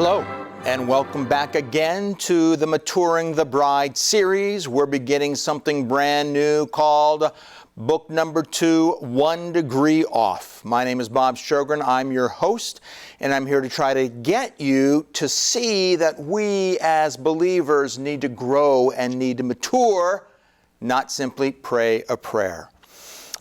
Hello, and welcome back again to the Maturing the Bride series. We're beginning something brand new called book number 2, 1 Degree Off. My name is Bob Sjogren. I'm your host, and I'm here to try to get you to see that we as believers need to grow and need to mature, not simply pray a prayer.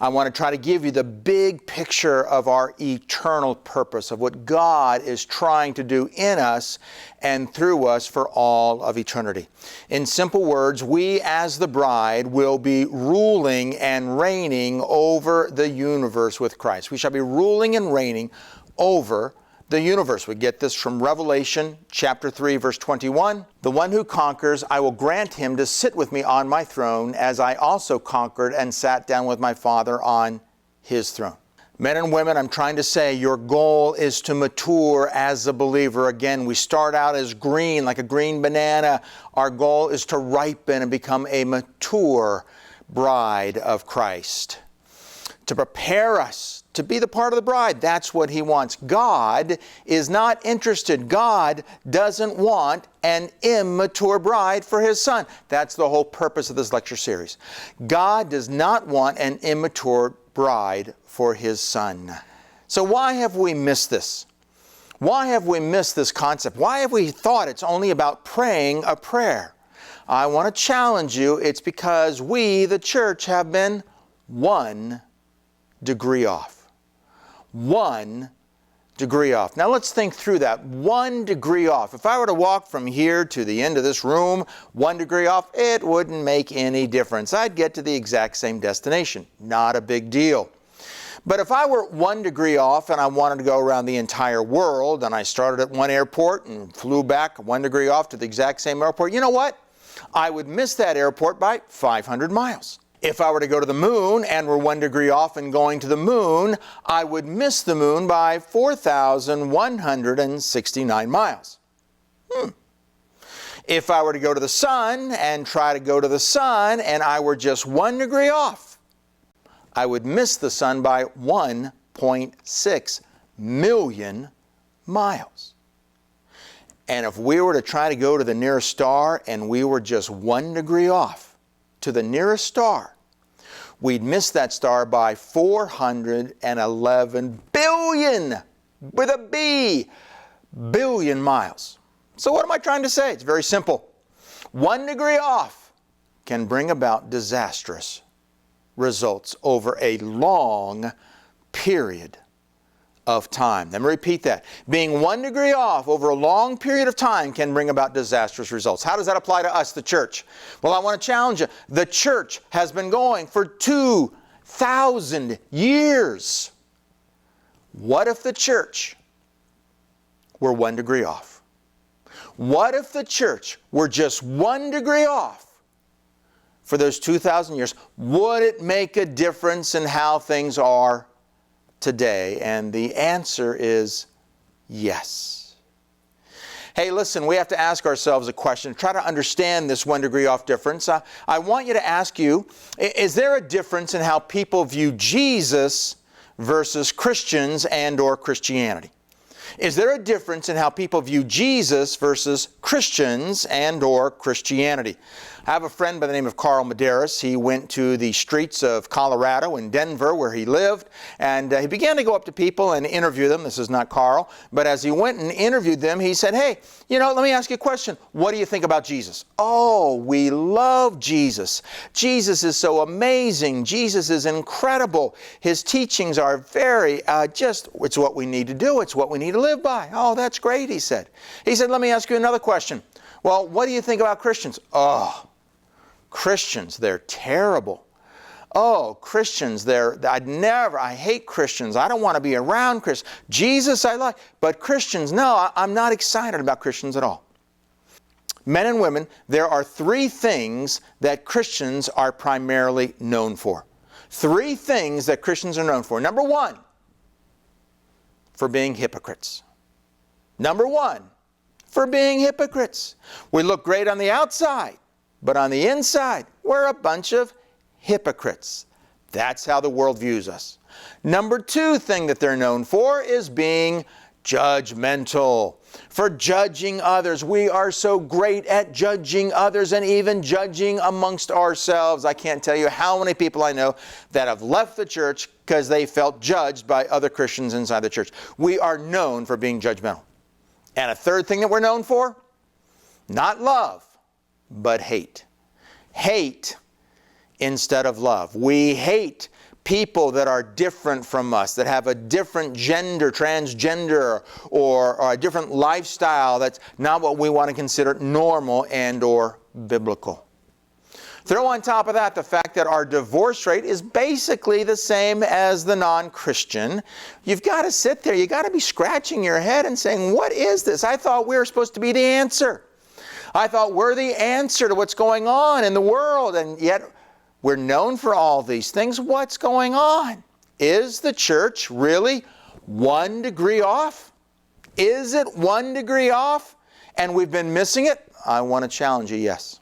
I want to try to give you the big picture of our eternal purpose, of what God is trying to do in us and through us for all of eternity. In simple words, we as the bride will be ruling and reigning over the universe with Christ. We shall be ruling and reigning over the universe. We get this from Revelation chapter 3, verse 21. The one who conquers, I will grant him to sit with me on my throne, as I also conquered and sat down with my Father on his throne. Men and women, I'm trying to say your goal is to mature as a believer. Again, we start out as green, like a green banana. Our goal is to ripen and become a mature bride of Christ, to prepare us to be the part of the bride. That's what he wants. God is not interested. God doesn't want an immature bride for his son. That's the whole purpose of this lecture series. God does not want an immature bride for his son. So why have we missed this? Why have we missed this concept? Why have we thought it's only about praying a prayer? I want to challenge you. It's because we, the church, have been 1 degree off. 1 degree off. Now let's think through that. 1 degree off. If I were to walk from here to the end of this room, 1 degree off, it wouldn't make any difference. I'd get to the exact same destination. Not a big deal. But if I were 1 degree off and I wanted to go around the entire world, and I started at one airport and flew back 1 degree off to the exact same airport, you know what? I would miss that airport by 500 miles. If I were to go to the moon and were 1 degree off and going to the moon, I would miss the moon by 4,169 miles. If I were to go to the sun and try to go to the sun and I were just 1 degree off, I would miss the sun by 1.6 million miles. And if we were to try to go to the nearest star and we were just 1 degree off to the nearest star, we'd miss that star by 411 billion, with a B, billion miles. So what am I trying to say? It's very simple. 1 degree off can bring about disastrous results over a long period of time. Let me repeat that. Being 1 degree off over a long period of time can bring about disastrous results. How does that apply to us, the church? Well, I want to challenge you. The church has been going for 2,000 years. What if the church were 1 degree off? What if the church were just 1 degree off for those 2,000 years? Would it make a difference in how things are today? And the answer is yes. Hey, listen, we have to ask ourselves a question. Try to understand this 1 degree off difference. I want you to ask you, is there a difference in how people view Jesus versus Christians and or Christianity? Is there a difference in how people view Jesus versus Christians and or Christianity? I have a friend by the name of Carl Medeiros. He went to the streets of Colorado and Denver where he lived, and he began to go up to people and interview them. This is not Carl, but as he went and interviewed them, he said, hey, let me ask you a question. What do you think about Jesus? Oh, we love Jesus. Jesus is so amazing. Jesus is incredible. His teachings are very, it's what we need to do. It's what we need to live by. Oh, that's great, he said. He said, let me ask you another question. Well, what do you think about Christians? Oh, Christians, they're terrible. Oh, Christians, I hate Christians. I don't want to be around Christians. Jesus I like, but Christians, no, I'm not excited about Christians at all. Men and women, there are 3 things that Christians are primarily known for. 3 things that Christians are known for. Number 1, for being hypocrites. Number 1, for being hypocrites. We look great on the outside, but on the inside, we're a bunch of hypocrites. That's how the world views us. Number 2 thing that they're known for is being judgmental, for judging others. We are so great at judging others and even judging amongst ourselves. I can't tell you how many people I know that have left the church because they felt judged by other Christians inside the church. We are known for being judgmental. And a third thing that we're known for, not love, but hate. Hate instead of love. We hate people that are different from us, that have a different gender, transgender, or a different lifestyle that's not what we want to consider normal and or biblical. Throw on top of that the fact that our divorce rate is basically the same as the non-Christian. You've got to sit there, you've got to be scratching your head and saying, what is this? I thought we were supposed to be the answer. I thought we're the answer to what's going on in the world, and yet we're known for all these things. What's going on? Is the church really 1 degree off? Is it 1 degree off and we've been missing it? I want to challenge you, yes.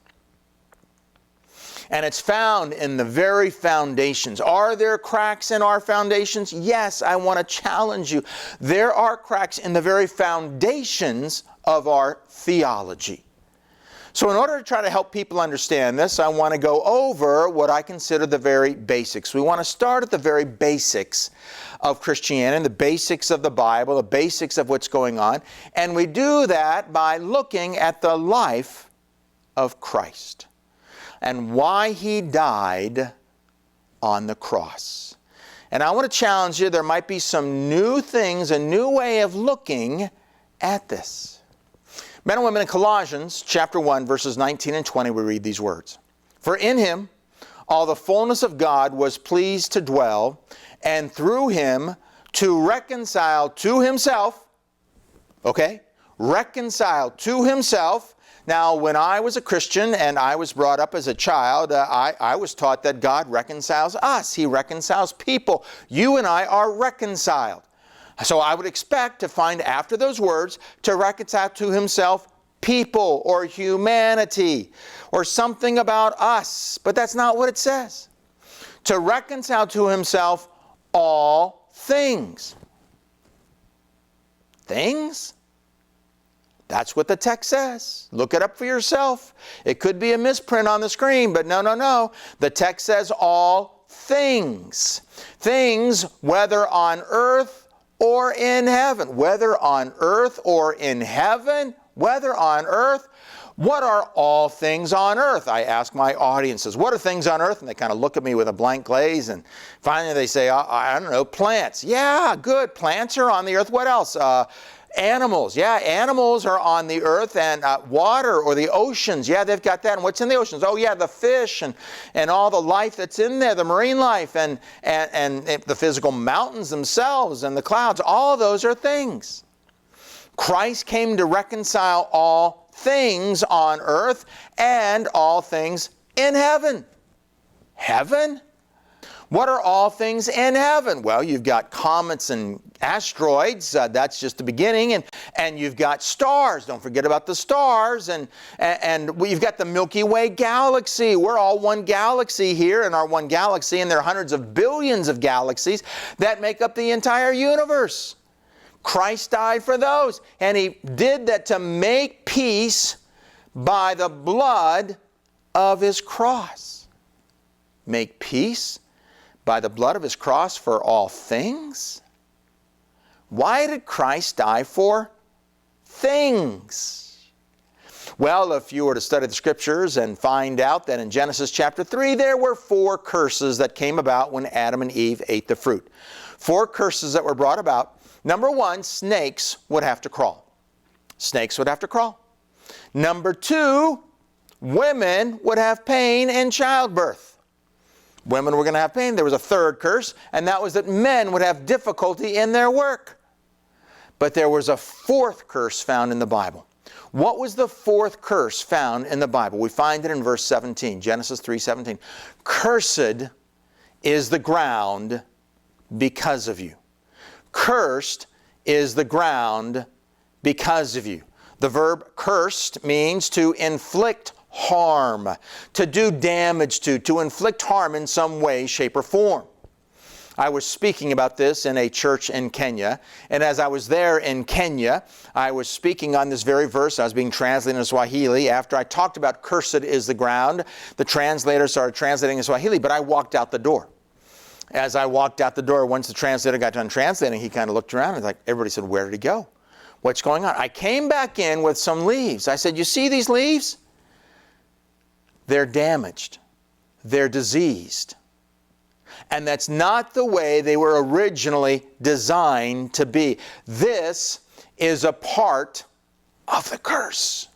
And it's found in the very foundations. Are there cracks in our foundations? Yes, I want to challenge you. There are cracks in the very foundations of our theology. So in order to try to help people understand this, I want to go over what I consider the very basics. We want to start at the very basics of Christianity, the basics of the Bible, the basics of what's going on. And we do that by looking at the life of Christ and why He died on the cross. And I want to challenge you, there might be some new things, a new way of looking at this. Men and women, in Colossians chapter 1, verses 19 and 20, we read these words. For in Him all the fullness of God was pleased to dwell, and through Him to reconcile to Himself, okay? Reconcile to Himself. Now, when I was a Christian and I was brought up as a child, I was taught that God reconciles us. He reconciles people. You and I are reconciled. So I would expect to find after those words to reconcile to Himself people or humanity or something about us. But that's not what it says. To reconcile to Himself all things. Things? That's what the text says. Look it up for yourself. It could be a misprint on the screen, but no. The text says all things. Things, whether on earth or in heaven. Whether on earth or in heaven. Whether on earth. What are all things on earth? I ask my audiences, what are things on earth? And they kind of look at me with a blank glaze, and finally they say, I don't know, plants. Yeah, good. Plants are on the earth. What else? Animals. Yeah, animals are on the earth, and water or the oceans. Yeah, they've got that. And what's in the oceans? Oh, yeah, the fish and all the life that's in there, the marine life, and the physical mountains themselves and the clouds. All of those are things. Christ came to reconcile all things on earth and all things in heaven. Heaven? What are all things in heaven? Well, you've got comets and asteroids. That's just the beginning. And you've got stars. Don't forget about the stars. And you've got the Milky Way galaxy. We're all one galaxy here in our one galaxy. And there are hundreds of billions of galaxies that make up the entire universe. Christ died for those. And He did that to make peace by the blood of His cross. Make peace by the blood of His cross for all things? Why did Christ die for things? Well, if you were to study the Scriptures and find out that in Genesis chapter 3, there were 4 curses that came about when Adam and Eve ate the fruit. 4 curses that were brought about. Number 1, snakes would have to crawl. Snakes would have to crawl. Number 2, women would have pain in childbirth. Women were going to have pain. There was a 3rd curse, and that was that men would have difficulty in their work. But there was a 4th curse found in the Bible. What was the 4th curse found in the Bible? We find it in verse 17, Genesis 3:17. Cursed is the ground because of you. Cursed is the ground because of you. The verb cursed means to inflict harm, to do damage to inflict harm in some way, shape, or form. I was speaking about this in a church in Kenya, and as I was there in Kenya, I was speaking on this very verse. I was being translated in Swahili. After I talked about cursed is the ground, the translator started translating in Swahili, but I walked out the door. As I walked out the door, once the translator got done translating, he kind of looked around and like, everybody said, where did he go? What's going on? I came back in with some leaves. I said, you see these leaves? They're damaged. They're diseased. And that's not the way they were originally designed to be. This is a part of the curse.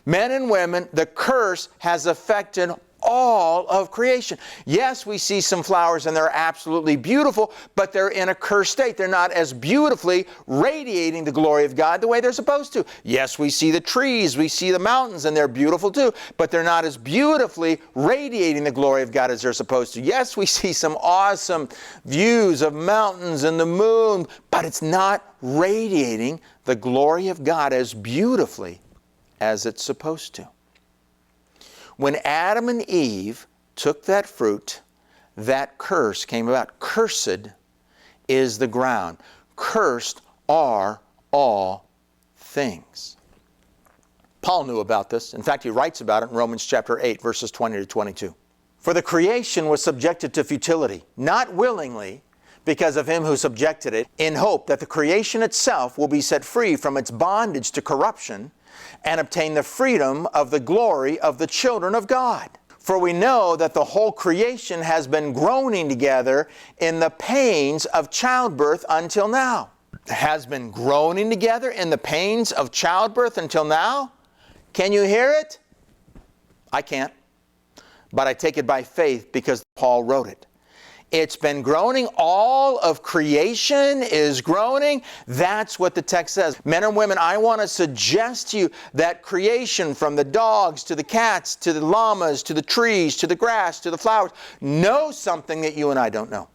Men and women, the curse has affected all of creation. Yes, we see some flowers and they're absolutely beautiful, but they're in a cursed state. They're not as beautifully radiating the glory of God the way they're supposed to. Yes, we see the trees, we see the mountains, and they're beautiful too, but they're not as beautifully radiating the glory of God as they're supposed to. Yes, we see some awesome views of mountains and the moon, but it's not radiating the glory of God as beautifully as it's supposed to. When Adam and Eve took that fruit, that curse came about. Cursed is the ground. Cursed are all things. Paul knew about this. In fact, he writes about it in Romans chapter 8, verses 20 to 22. For the creation was subjected to futility, not willingly, because of him who subjected it, in hope that the creation itself will be set free from its bondage to corruption and obtain the freedom of the glory of the children of God. For we know that the whole creation has been groaning together in the pains of childbirth until now. Has been groaning together in the pains of childbirth until now? Can you hear it? I can't. But I take it by faith because Paul wrote it. It's been groaning. All of creation is groaning. That's what the text says. Men and women, I want to suggest to you that creation, from the dogs to the cats to the llamas to the trees to the grass to the flowers, knows something that you and I don't know.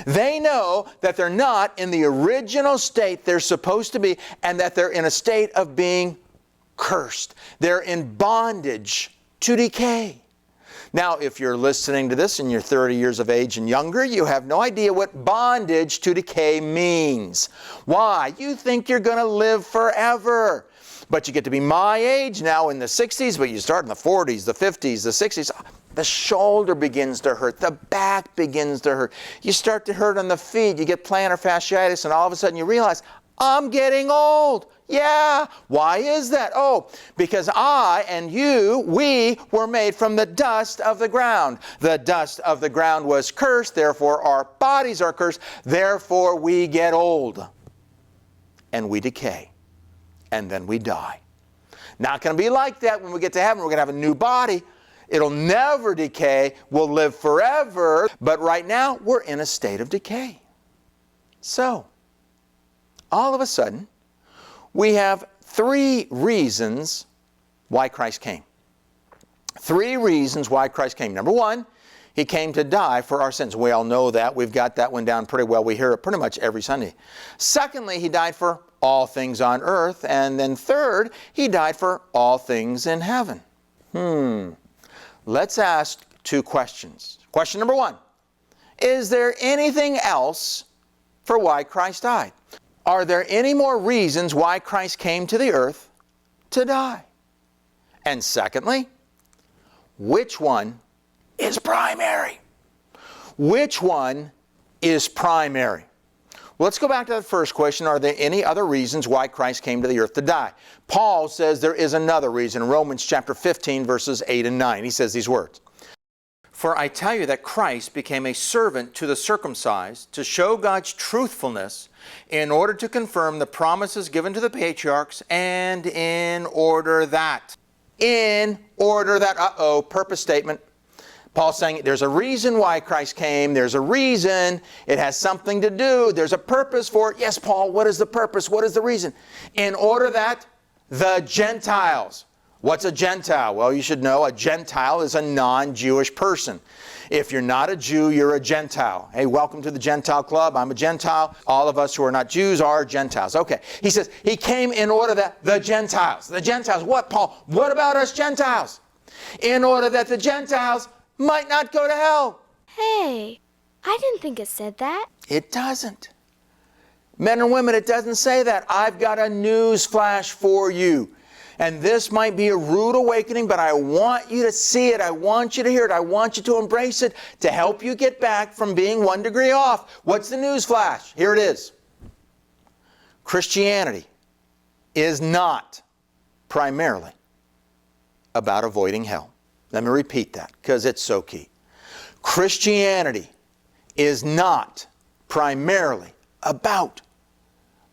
They know that they're not in the original state they're supposed to be, and that they're in a state of being cursed. They're in bondage to decay. Now, if you're listening to this and you're 30 years of age and younger, you have no idea what bondage to decay means. Why? You think you're going to live forever. But you get to be my age now in the 60s, but you start in the 40s, the 50s, the 60s. The shoulder begins to hurt. The back begins to hurt. You start to hurt on the feet. You get plantar fasciitis, and all of a sudden you realize, I'm getting old. Yeah. Why is that? Oh, because I and you, we were made from the dust of the ground. The dust of the ground was cursed, therefore our bodies are cursed, therefore we get old. And we decay. And then we die. Not going to be like that when we get to heaven. We're going to have a new body. It'll never decay. We'll live forever. But right now, we're in a state of decay. So, all of a sudden, we have 3 reasons why Christ came. 3 reasons why Christ came. Number 1, He came to die for our sins. We all know that. We've got that one down pretty well. We hear it pretty much every Sunday. Secondly, He died for all things on earth. And then third, He died for all things in heaven. Let's ask 2 questions. Question number 1, is there anything else for why Christ died? Are there any more reasons why Christ came to the earth to die? And secondly, which one is primary? Which one is primary? Well, let's go back to the first question. Are there any other reasons why Christ came to the earth to die? Paul says there is another reason. Romans chapter 15, verses 8 and 9. He says these words. For I tell you that Christ became a servant to the circumcised to show God's truthfulness, in order to confirm the promises given to the patriarchs, and in order that, purpose statement. Paul's saying there's a reason why Christ came. There's a reason. It has something to do. There's a purpose for it. Yes, Paul, what is the purpose? What is the reason? In order that the Gentiles. What's a Gentile? Well, you should know a Gentile is a non-Jewish person. If you're not a Jew, you're a Gentile. Hey, welcome to the Gentile Club. I'm a Gentile. All of us who are not Jews are Gentiles. Okay. He says he came in order that the Gentiles. The Gentiles. What, Paul? What about us Gentiles? In order that the Gentiles might not go to hell. Hey, I didn't think it said that. It doesn't. Men and women, it doesn't say that. I've got a news flash for you. And this might be a rude awakening, but I want you to see it. I want you to hear it. I want you to embrace it to help you get back from being 1 degree off. What's the news flash? Here it is. Christianity is not primarily about avoiding hell. Let me repeat that because it's so key. Christianity is not primarily about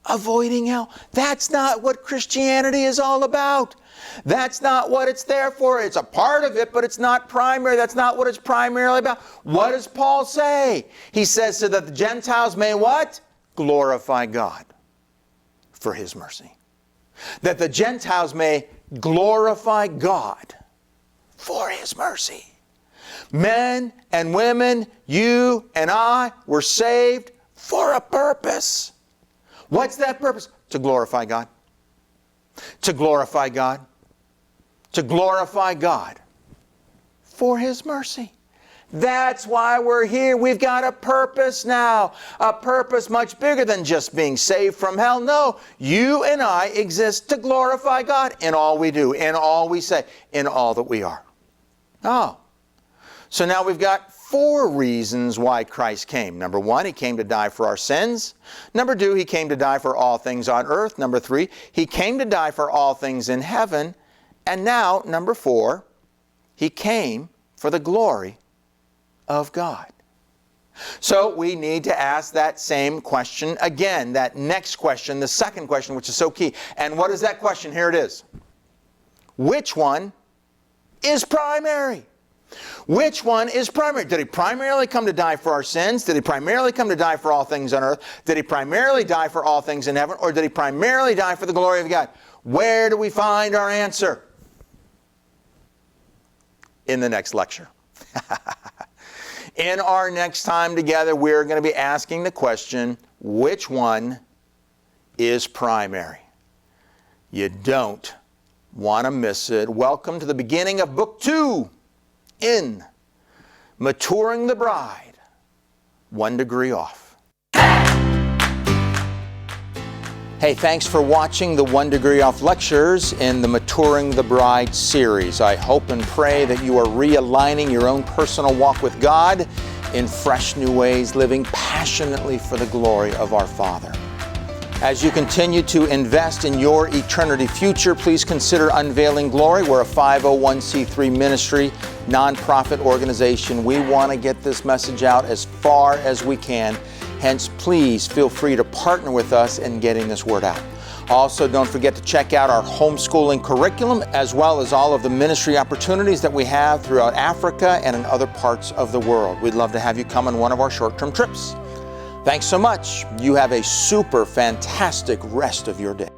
avoiding hell. That's not what Christianity is all about. That's not what it's there for. It's a part of it, but it's not primary. That's not what it's primarily about. What does Paul say? He says so that the Gentiles may what? Glorify God for His mercy. That the Gentiles may glorify God for His mercy. Men and women, you and I were saved for a purpose. What's that purpose? To glorify God. To glorify God. To glorify God for His mercy. That's why we're here. We've got a purpose now. A purpose much bigger than just being saved from hell. No, you and I exist to glorify God in all we do, in all we say, in all that we are. Oh. So now we've got 4 reasons why Christ came. Number 1, He came to die for our sins. Number 2, He came to die for all things on earth. Number 3, He came to die for all things in heaven. And now, number 4, He came for the glory of God. So we need to ask that same question again, that next question, the second question, which is so key. And what is that question? Here it is. Which one is primary? Which one is primary? Did He primarily come to die for our sins? Did He primarily come to die for all things on earth? Did He primarily die for all things in heaven? Or did He primarily die for the glory of God? Where do we find our answer? In the next lecture. In our next time together, we're going to be asking the question, which one is primary? You don't want to miss it. Welcome to the beginning of Book 2 in Maturing the Bride, 1 degree off. Hey, thanks for watching the 1 degree off lectures in the Maturing the Bride series. I hope and pray that you are realigning your own personal walk with God in fresh new ways, living passionately for the glory of our Father. As you continue to invest in your eternity future, please consider Unveiling Glory. We're a 501c3 ministry, nonprofit organization. We want to get this message out as far as we can. Hence, please feel free to partner with us in getting this word out. Also, don't forget to check out our homeschooling curriculum, as well as all of the ministry opportunities that we have throughout Africa and in other parts of the world. We'd love to have you come on one of our short-term trips. Thanks so much. You have a super fantastic rest of your day.